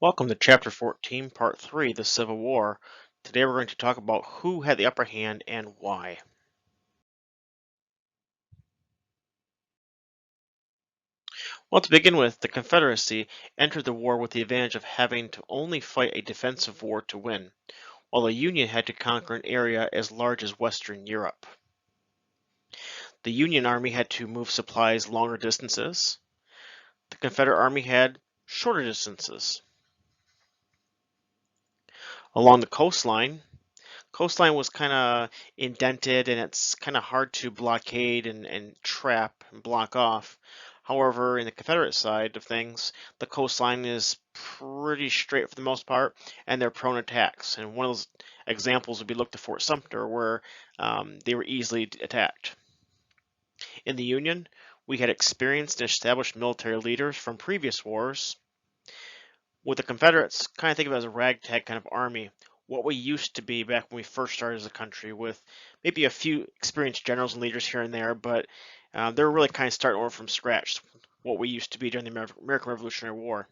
Welcome to Chapter 14, Part 3, The Civil War. Today we're going to talk about who had the upper hand and why. Well, to begin with, the Confederacy entered the war with the advantage of having to only fight a defensive war to win, while the Union had to conquer an area as large as Western Europe. The Union Army had to move supplies longer distances. The Confederate Army had shorter distances. Along the coastline was kind of indented and it's kind of hard to blockade and trap and block off. However, in the Confederate side of things, the coastline is pretty straight for the most part, and they're prone to attacks. And one of those examples would be look to Fort Sumter, where they were easily attacked. In the Union, we had experienced and established military leaders from previous wars. With the Confederates, kind of think of it as a ragtag kind of army, what we used to be back when we first started as a country, with maybe a few experienced generals and leaders here and there, but they were really kind of starting over from scratch, what we used to be during the American Revolutionary War.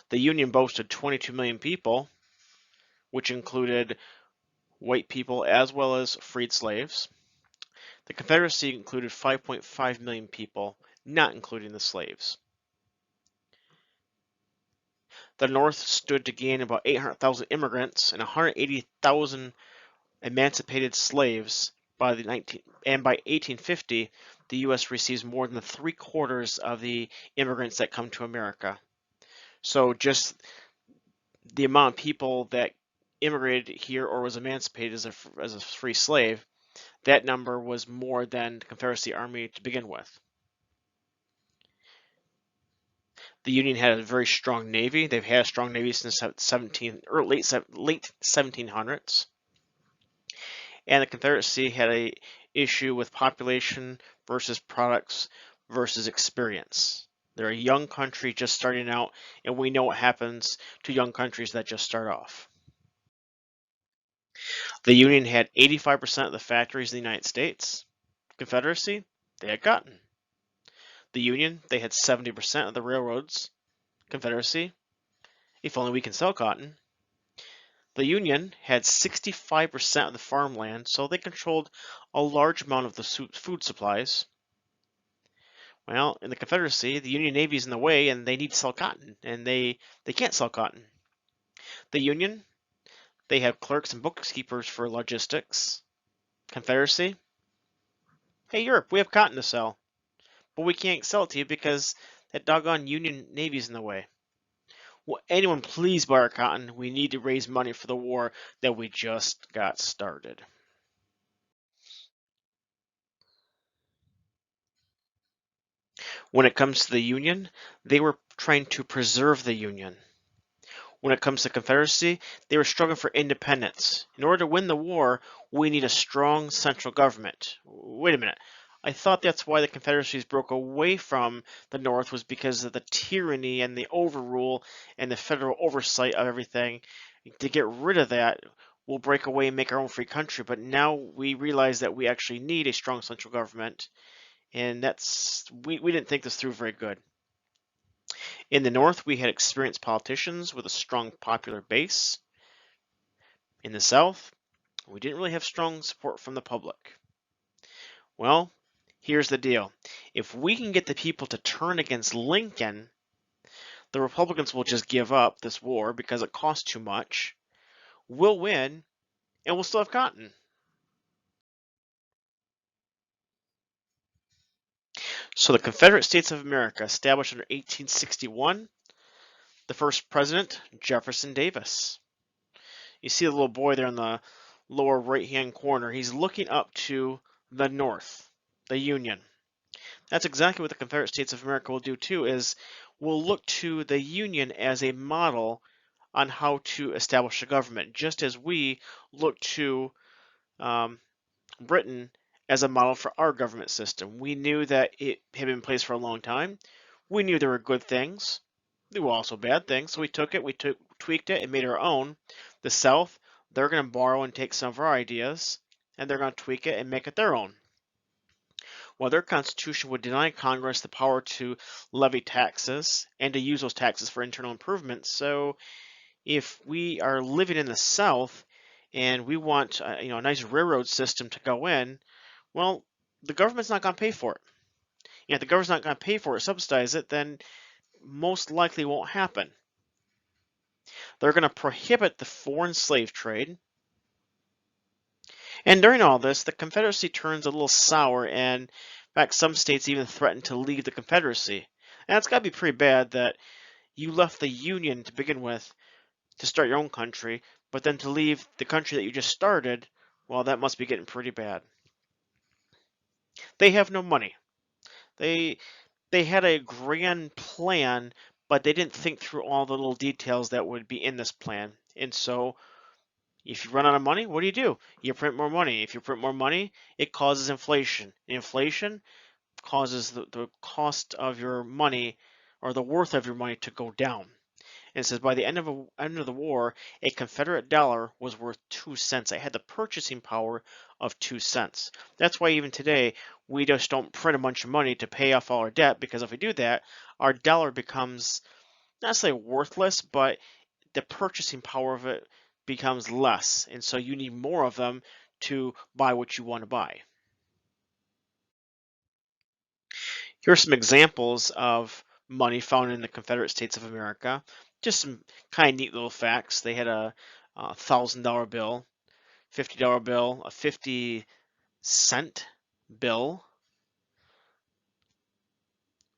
The Union boasted 22 million people, which included white people as well as freed slaves. The Confederacy included 5.5 million people, not including the slaves. The North stood to gain about 800,000 immigrants and 180,000 emancipated slaves by by 1850, the U.S. receives more than three-quarters of the immigrants that come to America. So just the amount of people that immigrated here or was emancipated as a free slave, that number was more than the Confederacy Army to begin with. The Union had a very strong navy. They've had a strong navy since late 1700s. And the Confederacy had a issue with population versus products versus experience. They're a young country just starting out, and we know what happens to young countries that just start off. The Union had 85% of the factories in the United States. Confederacy, they had cotton. The Union, they had 70% of the railroads. Confederacy, if only we can sell cotton. The Union had 65% of the farmland, so they controlled a large amount of the food supplies. Well, in the Confederacy, the Union Navy is in the way and they need to sell cotton, and they can't sell cotton. The Union, they have clerks and bookkeepers for logistics. Confederacy, hey Europe, we have cotton to sell, but we can't sell it to you because that doggone Union Navy is in the way. Will anyone please buy our cotton? We need to raise money for the war that we just got started. When it comes to the Union, they were trying to preserve the Union. When it comes to Confederacy, they were struggling for independence. In order to win the war, we need a strong central government. Wait a minute. I thought that's why the Confederacies broke away from the North was because of the tyranny and the overrule and the federal oversight of everything. To get rid of that, we'll break away and make our own free country. But now we realize that we actually need a strong central government, and we didn't think this through very good. In the North, we had experienced politicians with a strong popular base. In the South, we didn't really have strong support from the public. Well, here's the deal. If we can get the people to turn against Lincoln, the Republicans will just give up this war because it costs too much. We'll win, and we'll still have cotton. So the Confederate States of America, established under 1861, the first president, Jefferson Davis. You see the little boy there in the lower right-hand corner. He's looking up to the North, the Union. That's exactly what the Confederate States of America will do too, is we'll look to the Union as a model on how to establish a government, just as we look to Britain as a model for our government system. We knew that it had been in place for a long time. We knew there were good things. There were also bad things, so we took it, tweaked it, and made our own. The South, they're going to borrow and take some of our ideas, and they're going to tweak it and make it their own. Well, their constitution would deny Congress the power to levy taxes and to use those taxes for internal improvements. So if we are living in the South and we want a nice railroad system to go in, well, the government's not going to pay for it. If the government's not going to pay for it, subsidize it, then most likely won't happen. They're going to prohibit the foreign slave trade. And during all this, the Confederacy turns a little sour, and in fact, some states even threaten to leave the Confederacy. And it's got to be pretty bad that you left the Union to begin with to start your own country, but then to leave the country that you just started, well, that must be getting pretty bad. They have no money. They they had a grand plan, but they didn't think through all the little details that would be in this plan. And so if you run out of money, what do? You print more money. If you print more money, it causes inflation. Inflation causes the cost of your money or the worth of your money to go down. And it says by the end of the war, a Confederate dollar was worth 2 cents. It had the purchasing power of 2 cents. That's why even today we just don't print a bunch of money to pay off all our debt, because if we do that, our dollar becomes not necessarily worthless, but the purchasing power of it becomes less, and so you need more of them to buy what you want to buy. Here are some examples of money found in the Confederate States of America. Just some kind of neat little facts. They had a $1,000 bill, $50 bill, a 50-cent bill,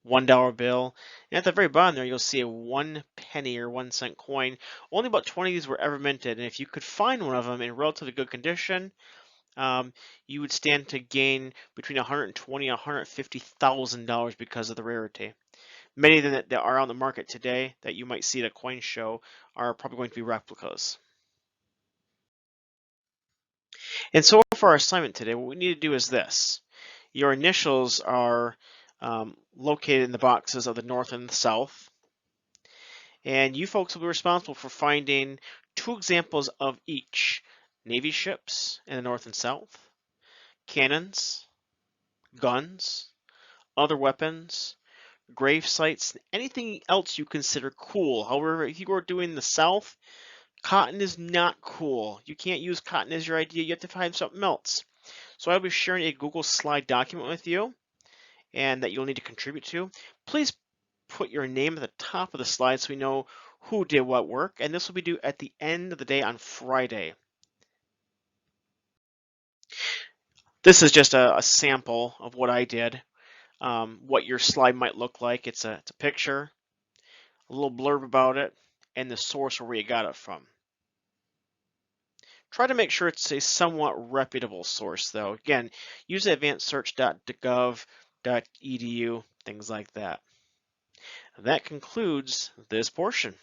$1 bill, and at the very bottom there you'll see a 1 penny or 1 cent coin. Only about 20 of these were ever minted, and if you could find one of them in relatively good condition, you would stand to gain between $120,000 and $150,000 because of the rarity. Many of them that are on the market today that you might see at a coin show are probably going to be replicas. And so for our assignment today, what we need to do is this. Your initials are located in the boxes of the North and the South. And you folks will be responsible for finding 2 examples of each. Navy ships in the North and South, cannons, guns, other weapons, grave sites, anything else you consider cool. However, if you are doing the South, cotton is not cool. You can't use cotton as your idea. You have to find something else. So I'll be sharing a Google Slide document with you and that you'll need to contribute to. Please put your name at the top of the slide so we know who did what work. And this will be due at the end of the day on Friday. This is just a sample of what I did. What your slide might look like. It's a picture, a little blurb about it, and the source or where you got it from. Try to make sure it's a somewhat reputable source, though. Again, use advancedsearch.gov.edu, things like that. That concludes this portion.